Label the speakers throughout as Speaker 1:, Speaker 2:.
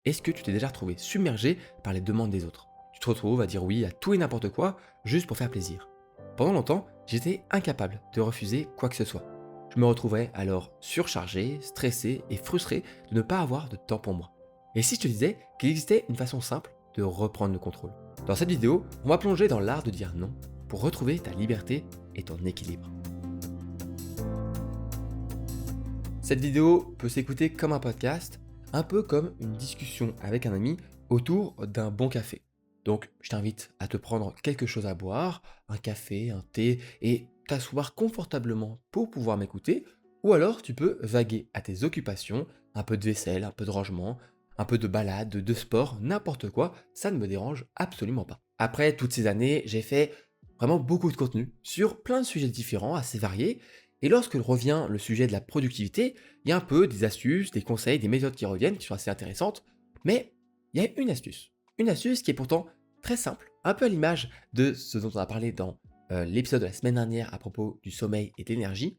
Speaker 1: Est-ce que tu t'es déjà retrouvé submergé par les demandes des autres? Tu te retrouves à dire oui à tout et n'importe quoi juste pour faire plaisir. Pendant longtemps, j'étais incapable de refuser quoi que ce soit. Je me retrouvais alors surchargé, stressé et frustré de ne pas avoir de temps pour moi. Et si je te disais qu'il existait une façon simple de reprendre le contrôle? Dans cette vidéo, on va plonger dans l'art de dire non pour retrouver ta liberté et ton équilibre. Cette vidéo peut s'écouter comme un podcast, un peu comme une discussion avec un ami autour d'un bon café. Donc, je t'invite à te prendre quelque chose à boire, un café, un thé, et t'asseoir confortablement pour pouvoir m'écouter, ou alors tu peux vaguer à tes occupations, un peu de vaisselle, un peu de rangement, un peu de balade, de sport, n'importe quoi, ça ne me dérange absolument pas. Après toutes ces années, j'ai fait vraiment beaucoup de contenu sur plein de sujets différents, assez variés, et lorsque revient le sujet de la productivité, il y a un peu des astuces, des conseils, des méthodes qui reviennent, qui sont assez intéressantes, mais il y a une astuce. Une astuce qui est pourtant très simple, un peu à l'image de ce dont on a parlé dans l'épisode de la semaine dernière à propos du sommeil et de l'énergie.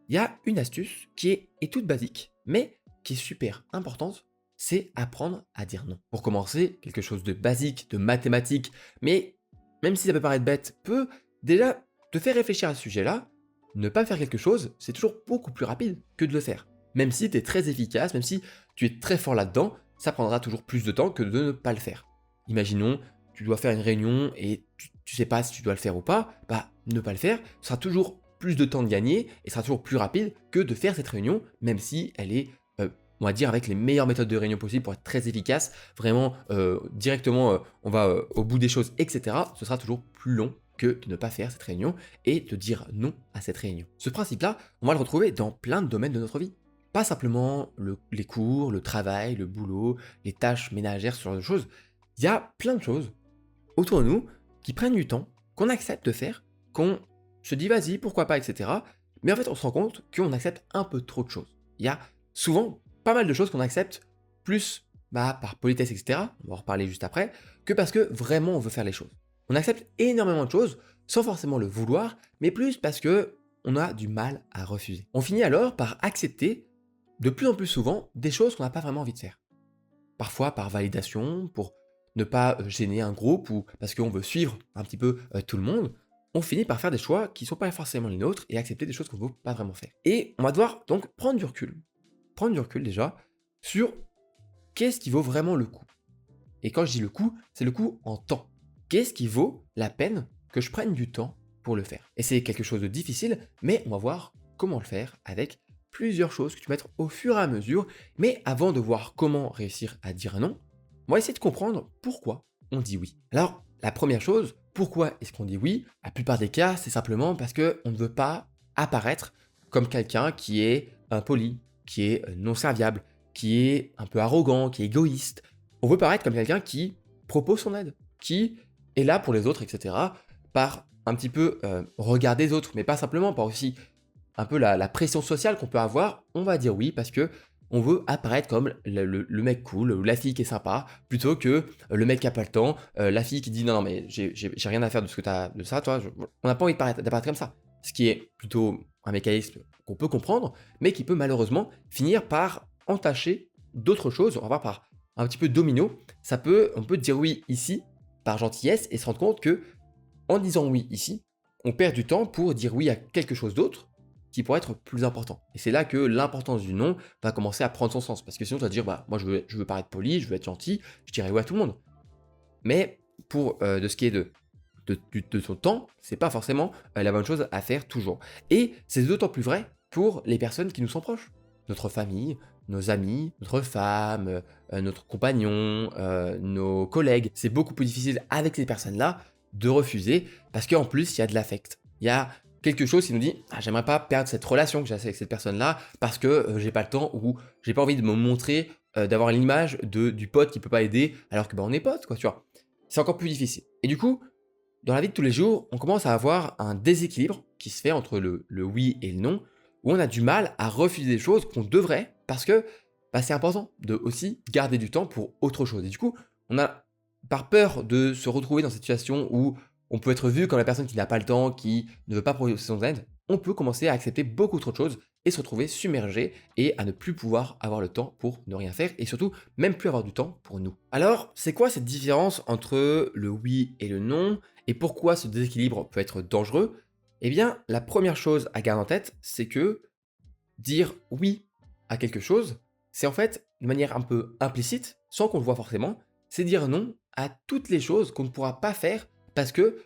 Speaker 1: Il y a une astuce qui est toute basique, mais qui est super importante, c'est apprendre à dire non. Pour commencer, quelque chose de basique, de mathématique, mais même si ça peut paraître bête, peut déjà te faire réfléchir à ce sujet-là. Ne pas faire quelque chose, c'est toujours beaucoup plus rapide que de le faire. Même si tu es très efficace, même si tu es très fort là-dedans, ça prendra toujours plus de temps que de ne pas le faire. Imaginons, tu dois faire une réunion et tu sais pas si tu dois le faire ou pas, bah ne pas le faire sera toujours plus de temps de gagner et sera toujours plus rapide que de faire cette réunion, même si elle est, on va dire, avec les meilleures méthodes de réunion possibles pour être très efficace, vraiment directement, on va au bout des choses, etc. Ce sera toujours plus long que de ne pas faire cette réunion et de dire non à cette réunion. Ce principe-là, on va le retrouver dans plein de domaines de notre vie. Pas simplement les cours, le travail, le boulot, les tâches ménagères, ce genre de choses. Il y a plein de choses autour de nous qui prennent du temps, qu'on accepte de faire, qu'on se dit vas-y, pourquoi pas, etc. Mais en fait, on se rend compte qu'on accepte un peu trop de choses. Il y a souvent pas mal de choses qu'on accepte plus par politesse, etc. On va en reparler juste après, que parce que vraiment on veut faire les choses. On accepte énormément de choses sans forcément le vouloir, mais plus parce que on a du mal à refuser. On finit alors par accepter de plus en plus souvent des choses qu'on n'a pas vraiment envie de faire. Parfois par validation, pour ne pas gêner un groupe ou parce qu'on veut suivre un petit peu tout le monde, on finit par faire des choix qui ne sont pas forcément les nôtres et accepter des choses qu'on ne veut pas vraiment faire. Et on va devoir donc prendre du recul déjà sur qu'est-ce qui vaut vraiment le coup. Et quand je dis le coup, c'est le coup en temps. Qu'est-ce qui vaut la peine que je prenne du temps pour le faire? Et c'est quelque chose de difficile, mais on va voir comment le faire avec plusieurs choses que tu vas mettre au fur et à mesure. Mais avant de voir comment réussir à dire non, on va essayer de comprendre pourquoi on dit oui. Alors, la première chose, pourquoi est-ce qu'on dit oui? La plupart des cas, c'est simplement parce qu'on ne veut pas apparaître comme quelqu'un qui est impoli, qui est non serviable, qui est un peu arrogant, qui est égoïste. On veut paraître comme quelqu'un qui propose son aide, qui est là pour les autres, etc. Par un petit peu regard des autres, mais pas simplement, par aussi un peu la pression sociale qu'on peut avoir. On va dire oui parce que on veut apparaître comme le mec cool, ou la fille qui est sympa, plutôt que le mec qui a pas le temps, la fille qui dit non, non mais j'ai rien à faire de ce que t'as de ça, toi. On n'a pas envie d'apparaître comme ça. Ce qui est plutôt un mécanisme qu'on peut comprendre, mais qui peut malheureusement finir par entacher d'autres choses. On va voir par un petit peu domino. On peut dire oui ici par gentillesse et se rendre compte que en disant oui ici, on perd du temps pour dire oui à quelque chose d'autre qui pourrait être plus important. Et c'est là que l'importance du non va commencer à prendre son sens. Parce que sinon, tu vas te dire, bah, moi, je veux paraître poli, je veux être gentil, je dirais oui à tout le monde. Mais pour de ce qui est de ton temps, c'est pas forcément la bonne chose à faire toujours. Et c'est d'autant plus vrai pour les personnes qui nous sont proches. Notre famille, nos amis, notre femme, notre compagnon, nos collègues. C'est beaucoup plus difficile avec ces personnes-là de refuser parce qu'en plus, il y a de l'affect. Il y a quelque chose qui nous dit ah, j'aimerais pas perdre cette relation que j'ai avec cette personne-là parce que j'ai pas le temps ou j'ai pas envie de me montrer, d'avoir l'image du pote qui peut pas aider alors que on est potes, quoi, tu vois. C'est encore plus difficile. Et du coup, dans la vie de tous les jours, on commence à avoir un déséquilibre qui se fait entre le oui et le non, où on a du mal à refuser des choses qu'on devrait, parce que c'est important de aussi garder du temps pour autre chose. Et du coup, on a, par peur de se retrouver dans cette situation où on peut être vu comme la personne qui n'a pas le temps, qui ne veut pas proposer son aide, on peut commencer à accepter beaucoup trop de choses et se retrouver submergé et à ne plus pouvoir avoir le temps pour ne rien faire et surtout même plus avoir du temps pour nous. Alors, c'est quoi cette différence entre le oui et le non et pourquoi ce déséquilibre peut être dangereux? Eh bien, la première chose à garder en tête, c'est que dire oui à quelque chose, c'est en fait, de manière un peu implicite, sans qu'on le voit forcément, c'est dire non à toutes les choses qu'on ne pourra pas faire parce que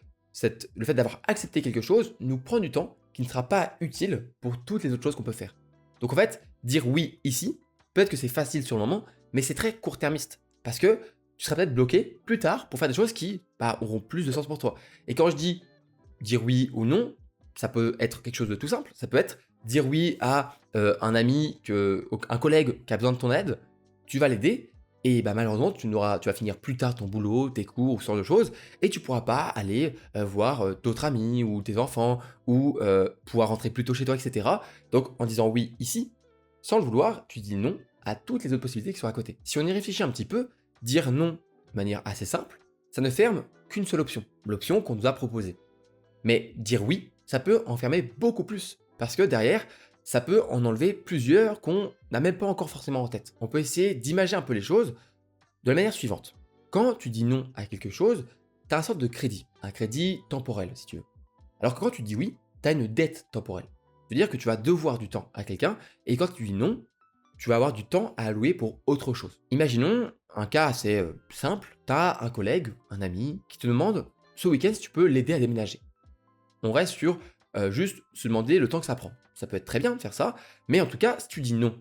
Speaker 1: le fait d'avoir accepté quelque chose nous prend du temps qui ne sera pas utile pour toutes les autres choses qu'on peut faire. Donc en fait, dire oui ici, peut-être que c'est facile sur le moment, mais c'est très court-termiste. Parce que tu seras peut-être bloqué plus tard pour faire des choses qui auront plus de sens pour toi. Et quand je dis dire oui ou non, ça peut être quelque chose de tout simple. Ça peut être dire oui à un ami, un collègue qui a besoin de ton aide, tu vas l'aider, et malheureusement, tu vas finir plus tard ton boulot, tes cours ou ce genre de choses, et tu pourras pas aller voir d'autres amis ou tes enfants, ou pouvoir rentrer plus tôt chez toi, etc. Donc en disant oui ici, sans le vouloir, tu dis non à toutes les autres possibilités qui sont à côté. Si on y réfléchit un petit peu, dire non de manière assez simple, ça ne ferme qu'une seule option, l'option qu'on nous a proposée. Mais dire oui, ça peut enfermer beaucoup plus. Parce que derrière, ça peut en enlever plusieurs qu'on n'a même pas encore forcément en tête. On peut essayer d'imaginer un peu les choses de la manière suivante. Quand tu dis non à quelque chose, tu as une sorte de crédit, un crédit temporel si tu veux. Alors que quand tu dis oui, tu as une dette temporelle. C'est-à-dire que tu vas devoir du temps à quelqu'un et quand tu dis non, tu vas avoir du temps à allouer pour autre chose. Imaginons un cas assez simple, tu as un collègue, un ami qui te demande ce week-end si tu peux l'aider à déménager. On reste sur juste se demander le temps que ça prend. Ça peut être très bien de faire ça, mais en tout cas, si tu dis non,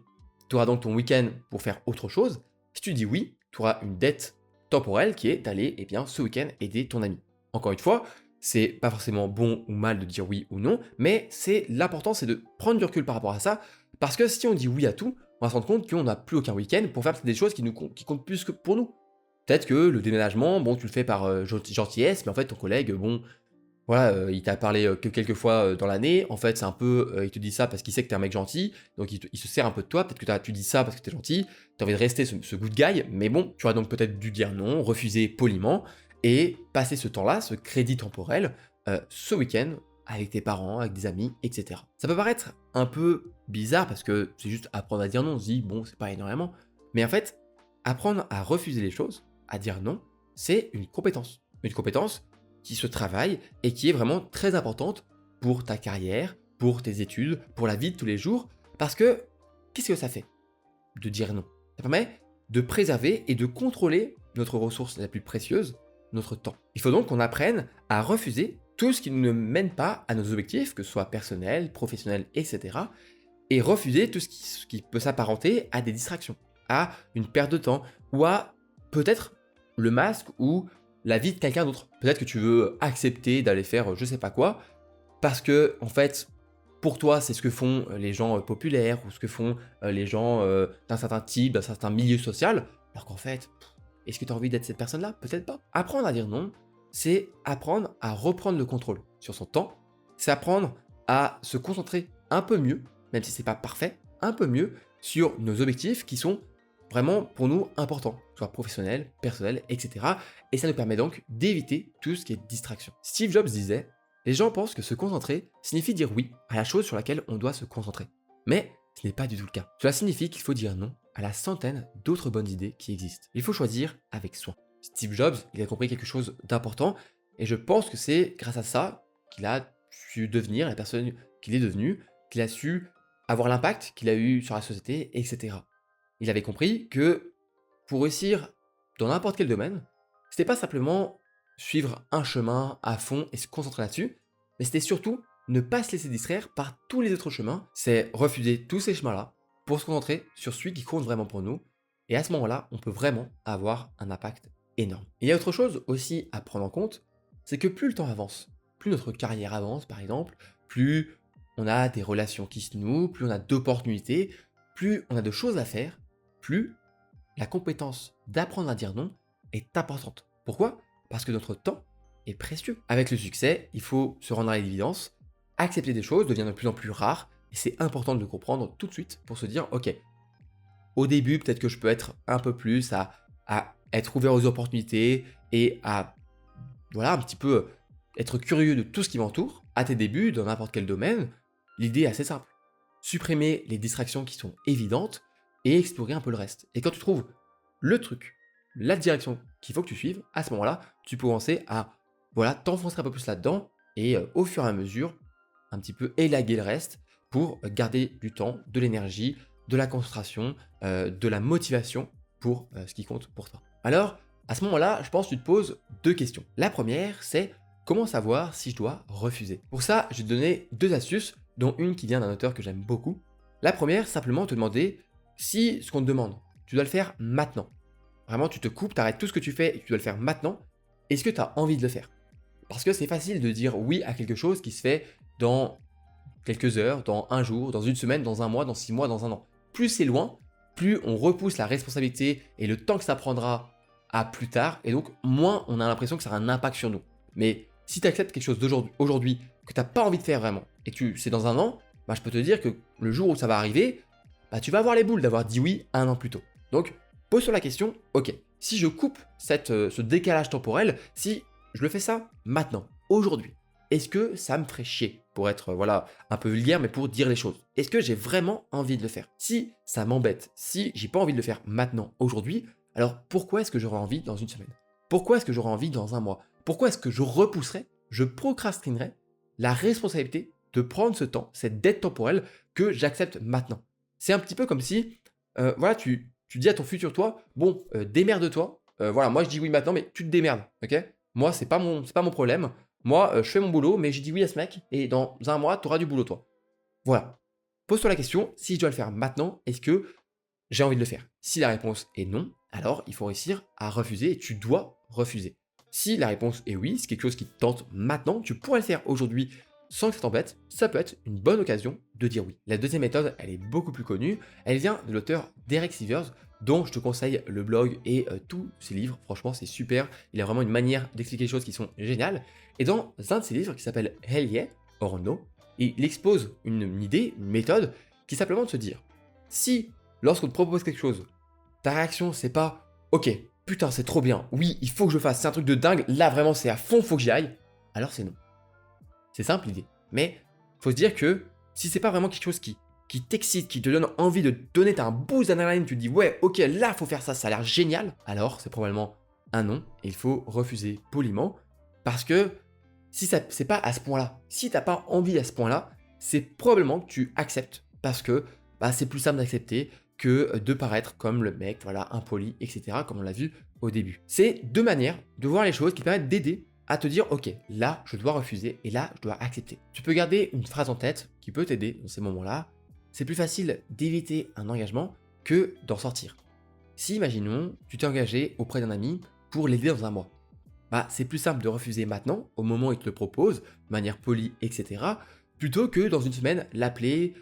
Speaker 1: tu auras donc ton week-end pour faire autre chose. Si tu dis oui, tu auras une dette temporelle qui est d'aller ce week-end aider ton ami. Encore une fois, c'est pas forcément bon ou mal de dire oui ou non, mais c'est l'important, c'est de prendre du recul par rapport à ça, parce que si on dit oui à tout, on va se rendre compte qu'on n'a plus aucun week-end pour faire des choses qui comptent plus que pour nous. Peut-être que le déménagement, bon, tu le fais par gentillesse, mais en fait, ton collègue, bon, voilà, il t'a parlé, que quelques fois, dans l'année. En fait, c'est un peu, il te dit ça parce qu'il sait que t'es un mec gentil, donc il se sert un peu de toi. Peut-être que tu dis ça parce que t'es gentil, tu as envie de rester ce good guy, mais bon, tu aurais donc peut-être dû dire non, refuser poliment et passer ce temps-là, ce crédit temporel, ce week-end avec tes parents, avec des amis et cetera. Ça peut paraître un peu bizarre parce que c'est juste apprendre à dire non. On se dit: «Bon, c'est pas énormément», mais en fait, apprendre à refuser les choses, à dire non, c'est une compétence. Une compétence qui se travaille et qui est vraiment très importante pour ta carrière, pour tes études, pour la vie de tous les jours. Parce que qu'est-ce que ça fait de dire non? Ça permet de préserver et de contrôler notre ressource la plus précieuse, notre temps. Il faut donc qu'on apprenne à refuser tout ce qui ne mène pas à nos objectifs, que ce soit personnel, professionnel, etc. Et refuser tout ce qui peut s'apparenter à des distractions, à une perte de temps ou à peut-être le masque ou la vie de quelqu'un d'autre. Peut-être que tu veux accepter d'aller faire je sais pas quoi, parce que, en fait, pour toi, c'est ce que font les gens populaires ou ce que font les gens d'un certain type, d'un certain milieu social, alors qu'en fait, est-ce que tu as envie d'être cette personne-là? Peut-être pas. Apprendre à dire non, c'est apprendre à reprendre le contrôle sur son temps, c'est apprendre à se concentrer un peu mieux, même si c'est pas parfait, un peu mieux sur nos objectifs qui sont vraiment pour nous importants, soit professionnels, personnels, etc. Et ça nous permet donc d'éviter tout ce qui est distraction. Steve Jobs disait: les gens pensent que se concentrer signifie dire oui à la chose sur laquelle on doit se concentrer. Mais ce n'est pas du tout le cas. Cela signifie qu'il faut dire non à la centaine d'autres bonnes idées qui existent. Il faut choisir avec soin. Steve Jobs, il a compris quelque chose d'important, et je pense que c'est grâce à ça qu'il a su devenir la personne qu'il est devenu, qu'il a su avoir l'impact qu'il a eu sur la société, etc. Il avait compris que pour réussir dans n'importe quel domaine, c'était pas simplement suivre un chemin à fond et se concentrer là-dessus, mais c'était surtout ne pas se laisser distraire par tous les autres chemins, c'est refuser tous ces chemins-là pour se concentrer sur celui qui compte vraiment pour nous, et à ce moment-là, on peut vraiment avoir un impact énorme. Il y a autre chose aussi à prendre en compte, c'est que plus le temps avance, plus notre carrière avance par exemple, plus on a des relations qui se nouent, plus on a d'opportunités, plus on a de choses à faire, plus la compétence d'apprendre à dire non est importante. Pourquoi? Parce que notre temps est précieux. Avec le succès, il faut se rendre à l'évidence, accepter des choses devient de plus en plus rare, et c'est important de le comprendre tout de suite pour se dire, ok, au début, peut-être que je peux être un peu plus à être ouvert aux opportunités et à, voilà, un petit peu être curieux de tout ce qui m'entoure. À tes débuts, dans n'importe quel domaine, l'idée est assez simple. supprimer les distractions qui sont évidentes et explorer un peu le reste. Et quand tu trouves le truc, la direction qu'il faut que tu suives, à ce moment-là, tu peux commencer à voilà, t'enfoncer un peu plus là-dedans et au fur et à mesure, un petit peu élaguer le reste pour garder du temps, de l'énergie, de la concentration, de la motivation pour ce qui compte pour toi. Alors, à ce moment-là, je pense que tu te poses deux questions. La première, c'est comment savoir si je dois refuser. Pour ça, je vais te donner deux astuces, dont une qui vient d'un auteur que j'aime beaucoup. La première, simplement te demander si ce qu'on te demande, tu dois le faire maintenant. Vraiment, tu te coupes, tu arrêtes tout ce que tu fais et tu dois le faire maintenant. Est-ce que tu as envie de le faire? Parce que c'est facile de dire oui à quelque chose qui se fait dans quelques heures, dans un jour, dans une semaine, dans un mois, dans 6 mois, dans un an. Plus c'est loin, plus on repousse la responsabilité et le temps que ça prendra à plus tard, et donc moins on a l'impression que ça aura un impact sur nous. Mais si tu acceptes quelque chose aujourd'hui que tu n'as pas envie de faire vraiment, et que c'est dans un an, bah, je peux te dire que le jour où ça va arriver, bah, tu vas avoir les boules d'avoir dit oui un an plus tôt. Donc, pose-toi la question, ok, si je coupe ce décalage temporel, si je le fais ça maintenant, aujourd'hui, est-ce que ça me ferait chier? Pour être voilà, un peu vulgaire, mais pour dire les choses. Est-ce que j'ai vraiment envie de le faire? Si ça m'embête, si j'ai pas envie de le faire maintenant, aujourd'hui, alors pourquoi est-ce que j'aurais envie dans une semaine? Pourquoi est-ce que j'aurais envie dans un mois? Pourquoi est-ce que je repousserais, je procrastinerais la responsabilité de prendre ce temps, cette dette temporelle que j'accepte maintenant? C'est un petit peu comme si, voilà, tu dis à ton futur toi, bon, démerde-toi, voilà, moi je dis oui maintenant, mais tu te démerdes, ok? Moi, c'est pas mon problème. Moi, je fais mon boulot, mais j'ai dit oui à ce mec, et dans un mois, tu auras du boulot, toi. Voilà. Pose-toi la question, si je dois le faire maintenant, est-ce que j'ai envie de le faire? Si la réponse est non, alors il faut réussir à refuser, et tu dois refuser. Si la réponse est oui, c'est quelque chose qui te tente maintenant, tu pourrais le faire aujourd'hui sans que ça t'embête, ça peut être une bonne occasion de dire oui. La deuxième méthode, elle est beaucoup plus connue, elle vient de l'auteur Derek Sivers, dont je te conseille le blog et tous ses livres. Franchement, c'est super. Il a vraiment une manière d'expliquer les choses qui sont géniales. Et dans un de ses livres qui s'appelle Hell Yeah or No, il expose une idée, une méthode, qui est simplement de se dire si, lorsqu'on te propose quelque chose, ta réaction c'est pas ok, putain, c'est trop bien, oui, il faut que je le fasse, c'est un truc de dingue, là vraiment c'est à fond, faut que j'y aille, alors c'est non. C'est simple l'idée. Mais faut se dire que si c'est pas vraiment quelque chose qui t'excite, qui te donne envie de te donner un boost d'adrénaline, tu te dis ouais, ok, là faut faire ça, ça a l'air génial, alors c'est probablement un non et il faut refuser poliment parce que si ça c'est pas à ce point-là, si t'as pas envie à ce point-là, c'est probablement que tu acceptes parce que bah, c'est plus simple d'accepter que de paraître comme le mec, voilà, impoli, etc., comme on l'a vu au début. C'est deux manières de voir les choses qui permettent d'aider à te dire ok, là je dois refuser et là je dois accepter. Tu peux garder une phrase en tête qui peut t'aider dans ces moments-là. C'est plus facile d'éviter un engagement que d'en sortir. Si imaginons, tu t'es engagé auprès d'un ami pour l'aider dans un mois, bah c'est plus simple de refuser maintenant, au moment où il te le propose, de manière polie, etc., plutôt que dans une semaine l'appeler,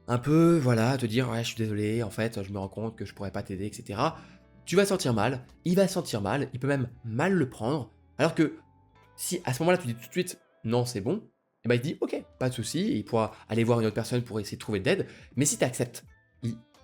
Speaker 1: un peu, voilà, te dire ouais je suis désolé, en fait je me rends compte que je pourrais pas t'aider, etc. Tu vas te sentir mal, il va se sentir mal, il peut même mal le prendre, alors que si à ce moment-là, tu dis tout de suite non, c'est bon, et ben il dit ok, pas de souci, et il pourra aller voir une autre personne pour essayer de trouver de l'aide. Mais si tu acceptes,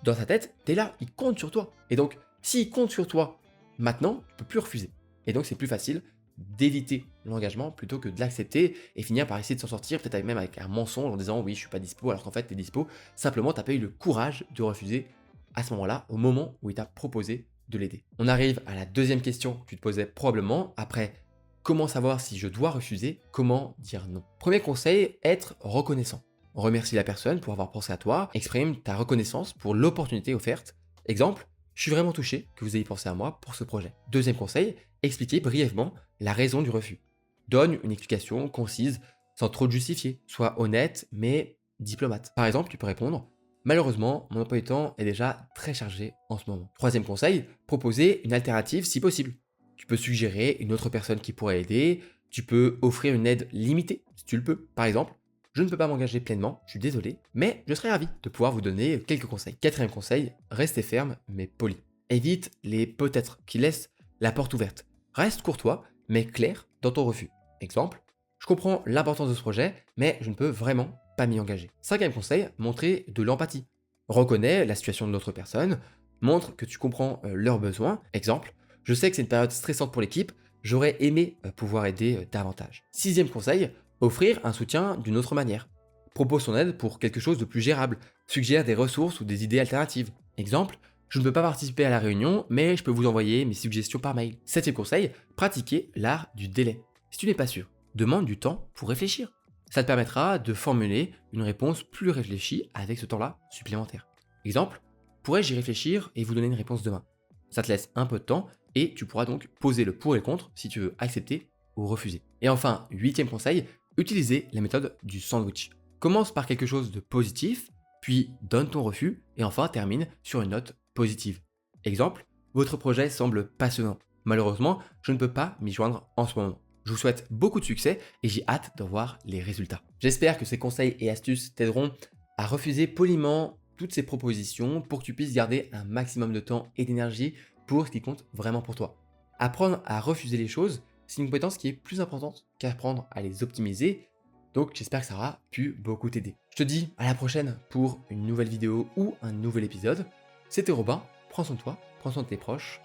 Speaker 1: dans sa tête, tu es là, il compte sur toi. Et donc, s'il compte sur toi maintenant, tu peux plus refuser. Et donc, c'est plus facile d'éviter l'engagement plutôt que de l'accepter et finir par essayer de s'en sortir, peut-être même avec un mensonge en disant oui, je suis pas dispo, alors qu'en fait, tu es dispo. Simplement, tu n'as pas eu le courage de refuser à ce moment-là, au moment où il t'a proposé de l'aider. On arrive à la deuxième question que tu te posais probablement après. Comment savoir si je dois refuser? Comment dire non? Premier conseil, être reconnaissant. Remercie la personne pour avoir pensé à toi, exprime ta reconnaissance pour l'opportunité offerte. Exemple, je suis vraiment touché que vous ayez pensé à moi pour ce projet. Deuxième conseil, expliquez brièvement la raison du refus. Donne une explication concise, sans trop de justifier. Sois honnête, mais diplomate. Par exemple, tu peux répondre malheureusement, mon emploi du temps est déjà très chargé en ce moment. Troisième conseil, proposer une alternative si possible. Tu peux suggérer une autre personne qui pourrait aider, tu peux offrir une aide limitée, si tu le peux. Par exemple, je ne peux pas m'engager pleinement, je suis désolé, mais je serais ravi de pouvoir vous donner quelques conseils. Quatrième conseil, restez ferme mais poli. Évite les peut-être qui laissent la porte ouverte. Reste courtois mais clair dans ton refus. Exemple, je comprends l'importance de ce projet, mais je ne peux vraiment pas m'y engager. Cinquième conseil, montrer de l'empathie. Reconnais la situation de l'autre personne, montre que tu comprends leurs besoins. Exemple, je sais que c'est une période stressante pour l'équipe, j'aurais aimé pouvoir aider davantage. Sixième conseil, offrir un soutien d'une autre manière. propose son aide pour quelque chose de plus gérable, suggère des ressources ou des idées alternatives. Exemple, je ne peux pas participer à la réunion, mais je peux vous envoyer mes suggestions par mail. Septième conseil, pratiquer l'art du délai. Si tu n'es pas sûr, demande du temps pour réfléchir. Ça te permettra de formuler une réponse plus réfléchie avec ce temps-là supplémentaire. Exemple, pourrais-je y réfléchir et vous donner une réponse demain? Ça te laisse un peu de temps et tu pourras donc poser le pour et le contre si tu veux accepter ou refuser. Et enfin, huitième conseil, utiliser la méthode du sandwich. Commence par quelque chose de positif, puis donne ton refus et enfin termine sur une note positive. Exemple, votre projet semble passionnant. Malheureusement, je ne peux pas m'y joindre en ce moment. Je vous souhaite beaucoup de succès et j'ai hâte de voir les résultats. J'espère que ces conseils et astuces t'aideront à refuser poliment toutes ces propositions pour que tu puisses garder un maximum de temps et d'énergie pour ce qui compte vraiment pour toi. Apprendre à refuser les choses, c'est une compétence qui est plus importante qu'apprendre à les optimiser. Donc j'espère que ça aura pu beaucoup t'aider. Je te dis à la prochaine pour une nouvelle vidéo ou un nouvel épisode. C'était Robin, prends soin de toi, prends soin de tes proches.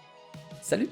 Speaker 1: Salut!